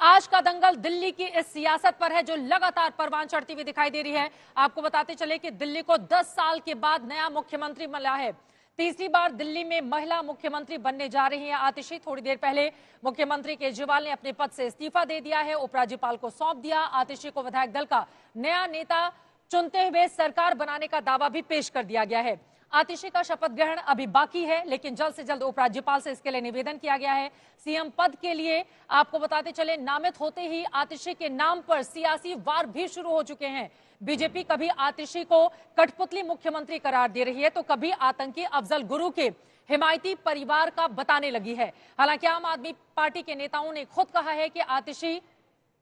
आज का दंगल दिल्ली की इस सियासत पर है जो लगातार परवान चढ़ती हुई दिखाई दे रही है। आपको बताते चले कि दिल्ली को 10 साल के बाद नया मुख्यमंत्री मिला है। तीसरी बार दिल्ली में महिला मुख्यमंत्री बनने जा रही हैं आतिशी। थोड़ी देर पहले मुख्यमंत्री केजरीवाल ने अपने पद से इस्तीफा दे दिया है, उपराज्यपाल को सौंप दिया। आतिशी को विधायक दल का नया नेता चुनते हुए सरकार बनाने का दावा भी पेश कर दिया गया है। आतिशी का शपथ ग्रहण अभी बाकी है, लेकिन जल्द से जल्द उपराज्यपाल से इसके लिए निवेदन किया गया है। सीएम पद के लिए आपको बताते चले नामित होते ही आतिशी के नाम पर सियासी वार भी शुरू हो चुके हैं। बीजेपी कभी आतिशी को कठपुतली मुख्यमंत्री करार दे रही है तो कभी आतंकी अफजल गुरु के हिमायती परिवार का बताने लगी है। हालांकि आम आदमी पार्टी के नेताओं ने खुद कहा है कि आतिशी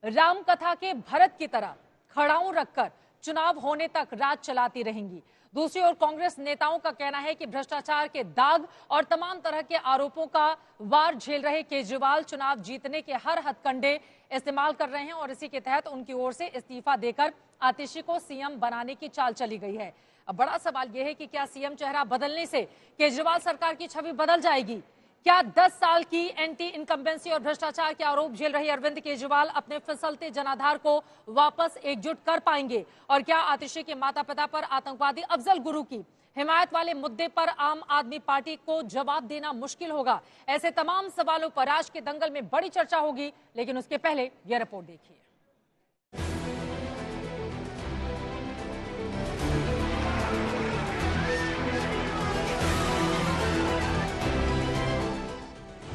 राम कथा के भरत की तरह खड़ाऊ रखकर चुनाव होने तक राज चलाती रहेंगी। दूसरी ओर कांग्रेस नेताओं का कहना है कि भ्रष्टाचार के दाग और तमाम तरह के आरोपों का वार झेल रहे केजरीवाल चुनाव जीतने के हर हथकंडे इस्तेमाल कर रहे हैं और इसी के तहत उनकी ओर से इस्तीफा देकर आतिशी को सीएम बनाने की चाल चली गई है। अब बड़ा सवाल यह है कि क्या सीएम चेहरा बदलने से केजरीवाल सरकार की छवि बदल जाएगी? क्या 10 साल की एंटी इनकम्बेंसी और भ्रष्टाचार के आरोप झेल रहे अरविंद केजरीवाल अपने फिसलते जनाधार को वापस एकजुट कर पाएंगे? और क्या आतिशी के माता पिता पर आतंकवादी अफजल गुरु की हिमायत वाले मुद्दे पर आम आदमी पार्टी को जवाब देना मुश्किल होगा? ऐसे तमाम सवालों पर आज के दंगल में बड़ी चर्चा होगी, लेकिन उसके पहले यह रिपोर्ट देखिए।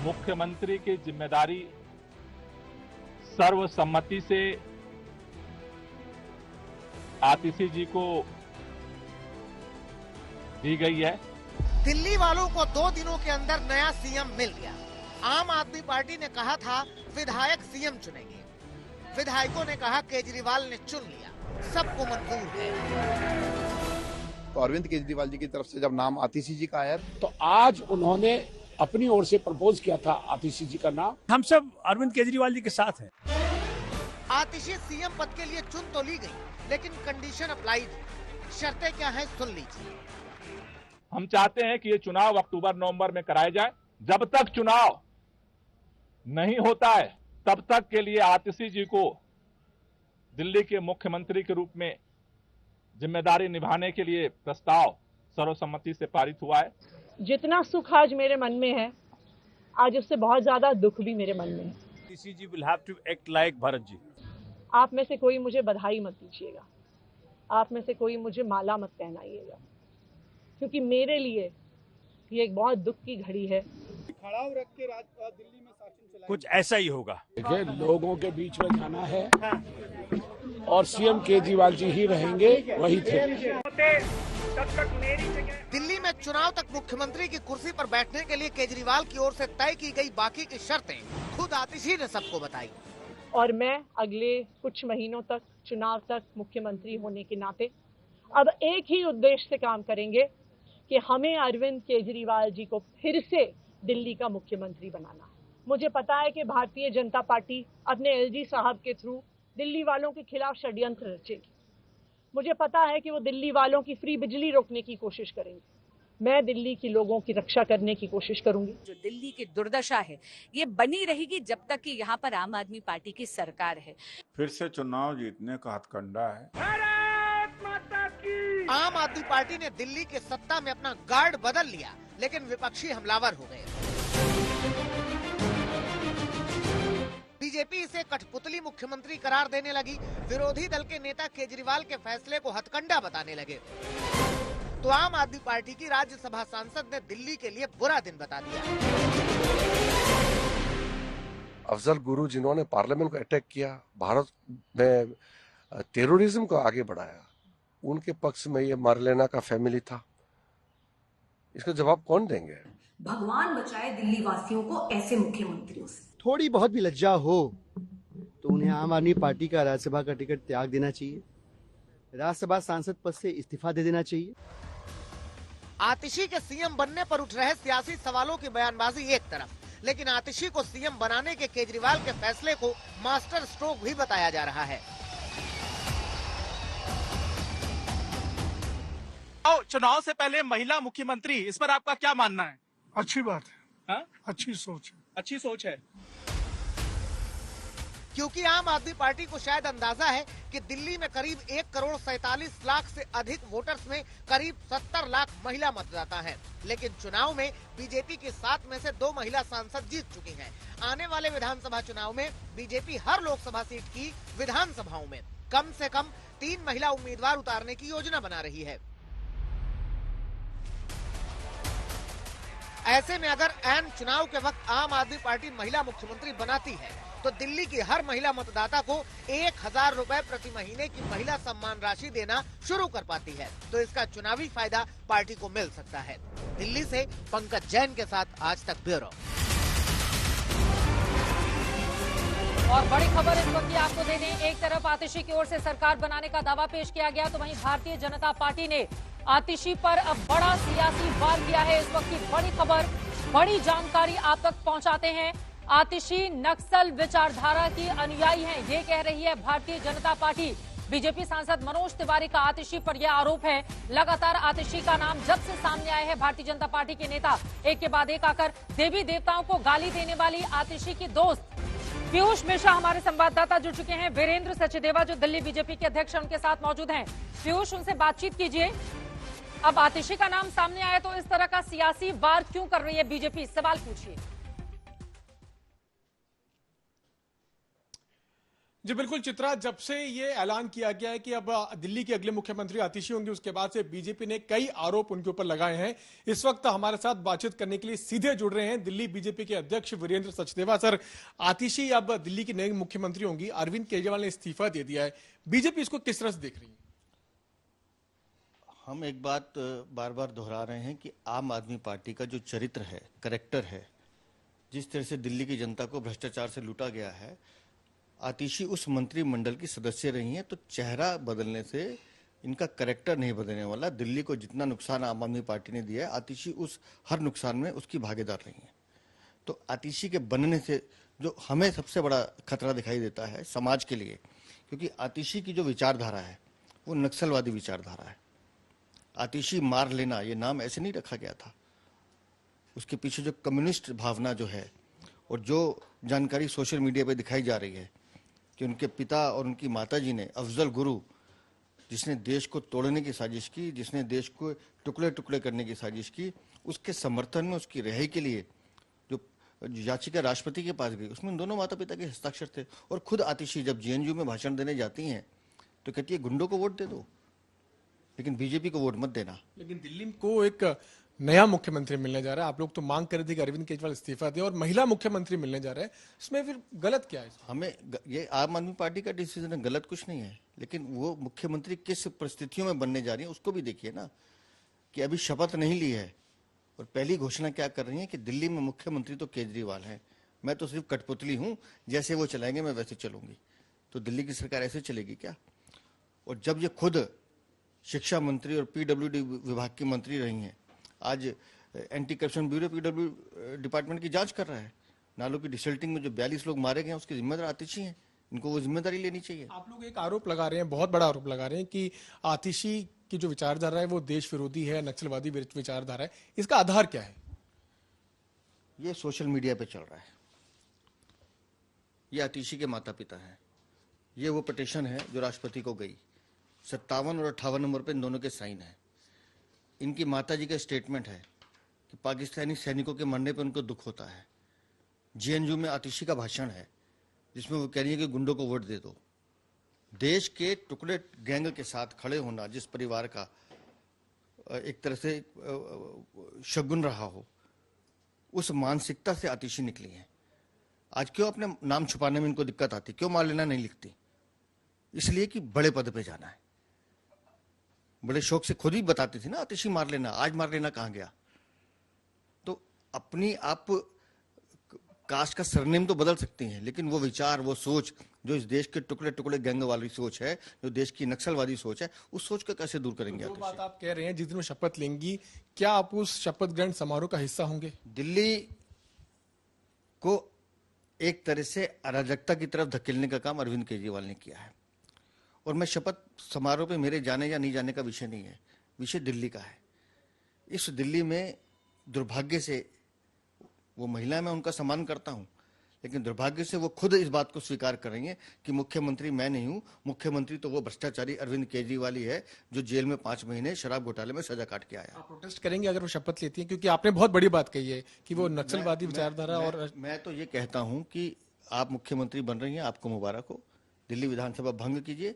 मुख्यमंत्री की जिम्मेदारी सर्वसम्मति से आतिशी जी को दी गई है। दिल्ली वालों को 2 दिनों के अंदर नया सीएम मिल गया। आम आदमी पार्टी ने कहा था विधायक सीएम चुनेंगे, विधायकों ने कहा केजरीवाल ने चुन लिया, सबको मंजूर है। तो अरविंद केजरीवाल जी की तरफ से जब नाम आतिशी जी का आया तो आज उन्होंने अपनी ओर से प्रपोज किया था आतिशी जी का नाम। हम सब अरविंद केजरीवाल जी के साथ हैं। आतिशी सीएम पद के लिए चुन तो ली गई, लेकिन कंडीशन अप्लाई थी। शर्तें क्या है सुन लीजिए। हम चाहते हैं कि ये चुनाव अक्टूबर-नवंबर में कराए जाए। जब तक चुनाव नहीं होता है तब तक के लिए आतिशी जी को दिल्ली के मुख्यमंत्री के रूप में जिम्मेदारी निभाने के लिए प्रस्ताव सर्वसम्मति से पारित हुआ है। जितना सुख आज मेरे मन में है, आज उससे बहुत ज्यादा दुख भी मेरे मन में है। आतिशी जी will have to act like Bharat ji. आप में से कोई मुझे बधाई मत दीजिएगा, आप में से कोई मुझे माला मत पहनाइएगा, क्योंकि मेरे लिए ये एक बहुत दुख की घड़ी है। खड़ाऊ रख के दिल्ली में शासन चलाएंगे। कुछ ऐसा ही होगा। देखिए, लोगों के बीच में जाना है और सीएम केजरीवाल जी ही रहेंगे, वही थे। दिल्ली में चुनाव तक मुख्यमंत्री की कुर्सी पर बैठने के लिए केजरीवाल की ओर से तय की गई बाकी की शर्तें खुद आतिशी ने सबको बताई। और मैं अगले कुछ महीनों तक, चुनाव तक मुख्यमंत्री होने के नाते अब एक ही उद्देश्य से काम करेंगे कि हमें अरविंद केजरीवाल जी को फिर से दिल्ली का मुख्यमंत्री बनाना है। मुझे पता है कि भारतीय जनता पार्टी अपने एलजी साहब के थ्रू दिल्ली वालों के खिलाफ षड्यंत्र रचेगी। मुझे पता है कि वो दिल्ली वालों की फ्री बिजली रोकने की कोशिश करेंगे। मैं दिल्ली के लोगों की रक्षा करने की कोशिश करूंगी। जो दिल्ली की दुर्दशा है ये बनी रहेगी जब तक कि यहाँ पर आम आदमी पार्टी की सरकार है। फिर से चुनाव जीतने का हथकंडा है। आम आदमी पार्टी ने दिल्ली के सत्ता में अपना गार्ड बदल लिया, लेकिन विपक्षी हमलावर हो गए। बीजेपी इसे कठपुतली मुख्यमंत्री करार देने लगी। विरोधी दल के नेता केजरीवाल के फैसले को हथकंडा बताने लगे। तो आम आदमी पार्टी की राज्यसभा सांसद ने दिल्ली के लिए बुरा दिन बता दिया। अफजल गुरु जिन्होंने पार्लियामेंट को अटैक किया, भारत में टेररिज्म को आगे बढ़ाया, उनके पक्ष में ये मारलेना का फैमिली था। इसका जवाब कौन देंगे? भगवान बचाए दिल्ली वासियों को ऐसे मुख्यमंत्रियों से। थोड़ी बहुत भी लज्जा हो तो उन्हें आम आदमी पार्टी का राज्यसभा का टिकट त्याग देना चाहिए, राज्यसभा सांसद पद से इस्तीफा दे देना चाहिए। आतिशी के सीएम बनने पर उठ रहे सियासी सवालों की बयानबाजी एक तरफ, लेकिन आतिशी को सीएम बनाने के केजरीवाल के फैसले को मास्टर स्ट्रोक भी बताया जा रहा है। चुनाव से पहले महिला मुख्यमंत्री, इस पर आपका क्या मानना है? अच्छी बात है। हा? अच्छी सोच है। अच्छी सोच है। क्योंकि आम आदमी पार्टी को शायद अंदाजा है कि दिल्ली में करीब 1,47,00,000 से अधिक वोटर्स में करीब 70 लाख महिला मतदाता हैं। लेकिन चुनाव में बीजेपी की 7 में से 2 महिला सांसद जीत चुकी हैं। आने वाले विधानसभा चुनाव में बीजेपी हर लोकसभा सीट की विधानसभाओं में कम से कम 3 महिला उम्मीदवार उतारने की योजना बना रही है। ऐसे में अगर ऐन चुनाव के वक्त आम आदमी पार्टी महिला मुख्यमंत्री बनाती है तो दिल्ली की हर महिला मतदाता को 1,000 रुपए प्रति महीने की महिला सम्मान राशि देना शुरू कर पाती है, तो इसका चुनावी फायदा पार्टी को मिल सकता है। दिल्ली से पंकज जैन के साथ आज तक ब्यूरो। और बड़ी खबर इस वक्त की आपको दे दें, एक तरफ आतिशी की ओर से सरकार बनाने का दावा पेश किया गया, तो वहीं भारतीय जनता पार्टी ने आतिशी पर अब बड़ा सियासी वार किया है। इस वक्त की बड़ी खबर, बड़ी जानकारी आप तक पहुंचाते हैं। आतिशी नक्सल विचारधारा की अनुयायी हैं, ये कह रही है भारतीय जनता पार्टी। बीजेपी सांसद मनोज तिवारी का आतिशी पर यह आरोप है। लगातार आतिशी का नाम जब से सामने आए हैं भारतीय जनता पार्टी के नेता, एक के बाद एक आकर देवी देवताओं को गाली देने वाली आतिशी की दोस्त पीयूष मिश्रा हमारे संवाददाता जुड़ चुके हैं। वीरेंद्र सचदेवा जो दिल्ली बीजेपी के अध्यक्ष उनके साथ मौजूद हैं। पीयूष, उनसे बातचीत कीजिए। अब आतिशी का नाम सामने आया तो इस तरह का सियासी वार क्यों कर रही है बीजेपी, सवाल पूछिए। जी बिल्कुल चित्रा, जब से ये ऐलान किया गया है कि अब दिल्ली के अगले मुख्यमंत्री आतिशी होंगे, उसके बाद से बीजेपी ने कई आरोप उनके ऊपर लगाए हैं। इस वक्त हमारे साथ बातचीत करने के लिए सीधे जुड़ रहे हैं दिल्ली बीजेपी के अध्यक्ष वीरेंद्र सचदेवा। सर, आतिशी अब दिल्ली की नई मुख्यमंत्री होंगी, अरविंद केजरीवाल ने इस्तीफा दे दिया है, बीजेपी इसको किस तरह से देख रही है? हम एक बात बार बार दोहरा रहे हैं कि आम आदमी पार्टी का जो चरित्र है, करैक्टर है, जिस तरह से दिल्ली की जनता को भ्रष्टाचार से लूटा गया है, आतिशी उस मंत्रिमंडल की सदस्य रही हैं, तो चेहरा बदलने से इनका करैक्टर नहीं बदलने वाला। दिल्ली को जितना नुकसान आम आदमी पार्टी ने दिया है, आतिशी उस हर नुकसान में उसकी भागीदार रही हैं। तो आतिशी के बनने से जो हमें सबसे बड़ा खतरा दिखाई देता है समाज के लिए, क्योंकि आतिशी की जो विचारधारा है वो नक्सलवादी विचारधारा है। आतिशी मार लेना ये नाम ऐसे नहीं रखा गया था, उसके पीछे जो कम्युनिस्ट भावना जो है, और जो जानकारी सोशल मीडिया पे दिखाई जा रही है कि उनके पिता और उनकी माताजी ने अफजल गुरु, जिसने देश को तोड़ने की साजिश की, जिसने देश को टुकड़े टुकड़े करने की साजिश की, उसके समर्थन में, उसकी रिहाई के लिए जो याचिका राष्ट्रपति के पास गई, उसमें दोनों माता पिता के हस्ताक्षर थे। और खुद आतिशी जब जेएनयू में भाषण देने जाती हैं तो कहती है गुंडों को वोट दे दो, लेकिन बीजेपी को वोट मत देना। लेकिन दिल्ली को एक नया मुख्यमंत्री मिलने जा रहा है, आप लोग तो मांग कर रहे थे कि अरविंद केजरीवाल इस्तीफा दे, और महिला मुख्यमंत्री मिलने जा रहा है, इसमें फिर गलत क्या है? हमें ये आम आदमी पार्टी का डिसीजन है, गलत कुछ नहीं है, लेकिन वो मुख्यमंत्री किस परिस्थितियों में बनने जा रही है उसको भी देखिए ना, कि अभी शपथ नहीं ली है और पहली घोषणा क्या कर रही है कि दिल्ली में मुख्यमंत्री तो केजरीवाल है, मैं तो सिर्फ कठपुतली हूं, जैसे वो चलाएंगे मैं वैसे चलूंगी। तो दिल्ली की सरकार ऐसे चलेगी क्या? और जब ये खुद शिक्षा मंत्री और पीडब्ल्यूडी विभाग की मंत्री रही हैं, आज anti corruption bureau PW department की जांच कर रहा है। नालों की डिसल्टिंग में जो 42 लोग मारे गए उसके जिम्मेदार आतिशी हैं, इनको वो जिम्मेदारी लेनी चाहिए। आप लोग एक आरोप लगा रहे हैं, बहुत बड़ा आरोप लगा रहे हैं कि आतिशी की जो विचारधारा है वो देश विरोधी है, नक्सलवादी विचारधारा है, इसका आधार क्या है? ये सोशल मीडिया पे चल रहा है। ये आतिशी के माता पिता हैं, ये वो पिटीशन है जो राष्ट्रपति को गई, 57 और 58 नंबर पे इन दोनों के साइन है। इनकी माताजी का स्टेटमेंट है कि पाकिस्तानी सैनिकों के मरने पर उनको दुख होता है। जेएनयू में आतिशी का भाषण है जिसमें वो कह रही है कि गुंडों को वोट दे दो। देश के टुकड़े गैंग के साथ खड़े होना, जिस परिवार का एक तरह से शगुन रहा हो, उस मानसिकता से आतिशी निकली है। आज क्यों अपने नाम छुपाने में इनको दिक्कत आती, क्यों मार लेना नहीं लिखती? इसलिए कि बड़े पद पे जाना है। बड़े शौक से खुद ही बताती थी ना, आतिशी मार लेना, आज मार लेना कहां गया? तो अपनी आप कास्ट का सरनेम तो बदल सकती हैं, लेकिन वो विचार, वो सोच जो इस देश के टुकड़े टुकड़े गैंग वाली सोच है, जो देश की नक्सलवादी सोच है, उस सोच को कैसे दूर करेंगे? तो बात आप कह रहे हैं जिस दिन वो शपथ लेंगी, क्या आप उस शपथ ग्रहण समारोह का हिस्सा होंगे? दिल्ली को एक तरह से अराजकता की तरफ धकेलने का काम अरविंद केजरीवाल ने किया है। और मैं शपथ समारोह पे मेरे जाने या नहीं जाने का विषय नहीं है, विषय दिल्ली का है। इस दिल्ली में दुर्भाग्य से वो महिला, मैं उनका सम्मान करता हूं, लेकिन दुर्भाग्य से वो खुद इस बात को स्वीकार करेंगे कि मुख्यमंत्री मैं नहीं हूं, मुख्यमंत्री तो वो भ्रष्टाचारी अरविंद केजरीवाल ही है जो जेल में 5 महीने शराब घोटाले में सजा काट के आया। आप प्रोटेस्ट करेंगे अगर वो शपथ लेती है, क्योंकि आपने बहुत बड़ी बात कही है कि वो नक्सलवादी विचारधारा। और मैं तो ये कहता हूं कि आप मुख्यमंत्री बन रही हैं, आपको मुबारक हो। दिल्ली विधानसभा भंग कीजिए,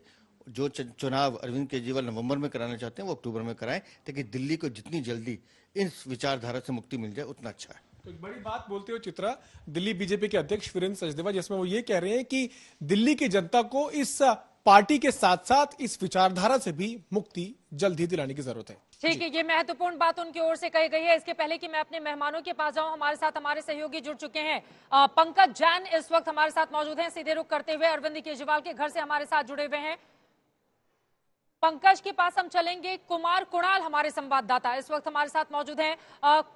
जो चुनाव अरविंद केजरीवाल नवंबर में कराना चाहते हैं वो अक्टूबर में कराएं, ताकि दिल्ली को जितनी जल्दी इस विचारधारा से मुक्ति मिल जाए उतना अच्छा है। तो एक बड़ी बात बोलते हो चित्रा, दिल्ली बीजेपी के अध्यक्ष वीरेंद्र सचदेवा, जिसमें वो ये कह रहे हैं कि दिल्ली की जनता को इस पार्टी के साथ साथ इस विचारधारा से भी मुक्ति जल्द ही दिलाने की जरूरत है। ठीक है, ये महत्वपूर्ण बात उनकी ओर से कही गई है। इसके पहले कि मैं अपने मेहमानों के पास जाऊं, हमारे साथ हमारे सहयोगी जुड़ चुके हैं। पंकज जैन इस वक्त हमारे साथ मौजूद हैं, सीधे रुख करते हुए अरविंद केजरीवाल के घर से हमारे साथ जुड़े हुए हैं। पंकज के पास हम चलेंगे। कुमार कुणाल हमारे संवाददाता इस वक्त हमारे साथ मौजूद हैं।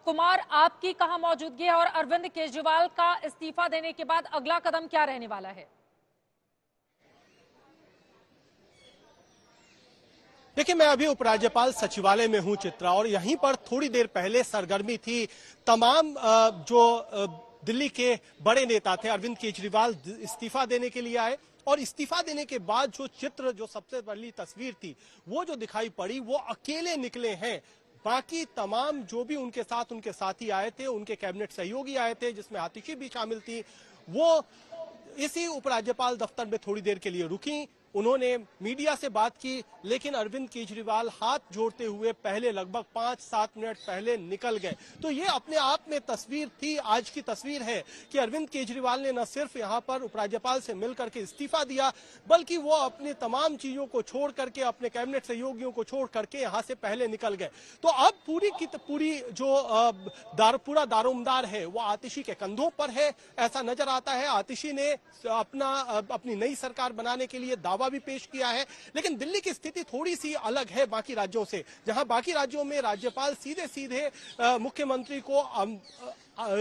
कुमार, आपकी कहां मौजूदगी है और अरविंद केजरीवाल का इस्तीफा देने के बाद अगला कदम क्या रहने वाला है? देखिए, मैं अभी उपराज्यपाल सचिवालय में हूं चित्रा, और यहीं पर थोड़ी देर पहले सरगर्मी थी। तमाम जो दिल्ली के बड़े नेता थे, अरविंद केजरीवाल इस्तीफा देने के लिए आए, और इस्तीफा देने के बाद जो चित्र, जो सबसे पहली तस्वीर थी वो जो दिखाई पड़ी, वो अकेले निकले हैं। बाकी तमाम जो भी उनके साथ उनके साथी आए थे, उनके कैबिनेट सहयोगी आए थे, जिसमें आतिशी भी शामिल थी, वो इसी उपराज्यपाल दफ्तर में थोड़ी देर के लिए रुकी। उन्होंने मीडिया से बात की, लेकिन अरविंद केजरीवाल हाथ जोड़ते हुए पहले लगभग 5-7 मिनट पहले निकल गए। तो ये अपने आप में तस्वीर थी, आज की तस्वीर है कि अरविंद केजरीवाल ने न सिर्फ यहाँ पर उपराज्यपाल से मिलकर के इस्तीफा दिया, बल्कि वो अपनी तमाम चीजों को छोड़ करके, अपने कैबिनेट सहयोगियों को छोड़ करके यहाँ से पहले निकल गए। तो अब पूरी की पूरी जो पूरा दारोमदार है वो आतिशी के कंधों पर है, ऐसा नजर आता है। आतिशी ने अपनी नई सरकार बनाने के लिए दावा भी पेश किया है, लेकिन दिल्ली की स्थिति थोड़ी सी अलग है बाकी राज्यों से, जहां बाकी राज्यों में राज्यपाल सीधे सीधे मुख्यमंत्री को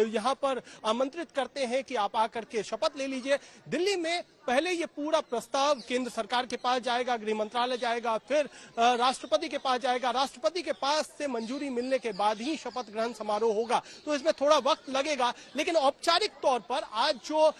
यहां पर आमंत्रित करते हैं कि आप आकर के शपथ ले लीजिए। दिल्ली में पहले ये पूरा प्रस्ताव केंद्र सरकार के पास जाएगा, गृह मंत्रालय जाएगा, फिर राष्ट्रपति के पास जाएगा, राष्ट्रपति के पास से मंजूरी मिलने के बाद ही शपथ ग्रहण समारोह होगा। तो इसमें थोड़ा वक्त लगेगा, लेकिन औपचारिक तौर पर आज जो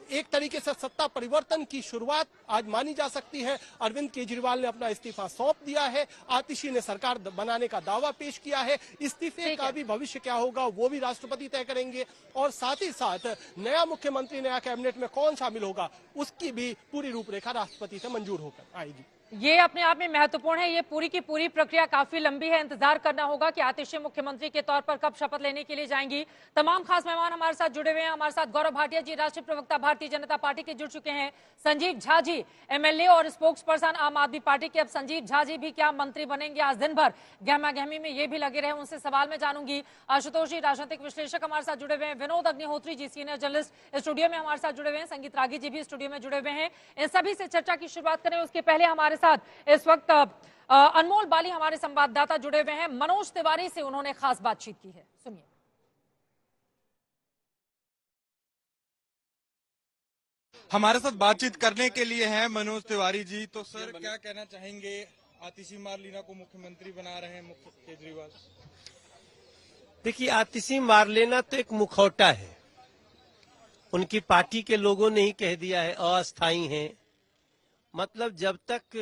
एक तरीके से सत्ता परिवर्तन की शुरुआत आज मानी जा सकती है। अरविंद केजरीवाल ने अपना इस्तीफा सौंप दिया है, आतिशी ने सरकार बनाने का दावा पेश किया है। इस्तीफे का भी भविष्य क्या होगा वो भी राष्ट्रपति तय करेंगे, और साथ ही साथ नया मुख्यमंत्री, नया कैबिनेट में कौन शामिल होगा उसकी भी पूरी रूपरेखा राष्ट्रपति से मंजूर होकर आएगी। ये अपने आप में महत्वपूर्ण है। ये पूरी की पूरी प्रक्रिया काफी लंबी है। इंतजार करना होगा कि आतिशी मुख्यमंत्री के तौर पर कब शपथ लेने के लिए जाएंगी। तमाम खास मेहमान हमारे साथ जुड़े हुए हैं। हमारे साथ गौरव भाटिया जी, राष्ट्रीय प्रवक्ता भारतीय जनता पार्टी के, जुड़ चुके हैं। संजीव झा जी, एमएलए और स्पोक्स पर्सन आम आदमी पार्टी के। अब संजीव झा जी भी क्या मंत्री बनेंगे? आज दिन भर गहमा गहमी में ये भी लगे रहे, उनसे सवाल में जानूंगी। आशुतोष जी, राजनीतिक विश्लेषक हमारे साथ जुड़े हुए हैं। Vinod Agnihotri ji, senior journalist studio में हमारे साथ जुड़े हुए हैं। संगीत रागी जी भी स्टूडियो में जुड़े हुए हैं। इन सभी से चर्चा की शुरुआत करें उसके पहले हमारे साथ इस वक्त अनमोल बाली हमारे संवाददाता जुड़े हुए हैं। मनोज तिवारी से उन्होंने खास बातचीत की है, सुनिए। हमारे साथ बातचीत करने के लिए हैं मनोज तिवारी जी। तो सर, क्या कहना चाहेंगे? आतिशी मारलेना को मुख्यमंत्री बना रहे हैं केजरीवाल। देखिए, आतिशी मारलेना तो एक मुखौटा है, उनकी पार्टी के लोगों ने ही कह दिया है अस्थायी है। मतलब जब तक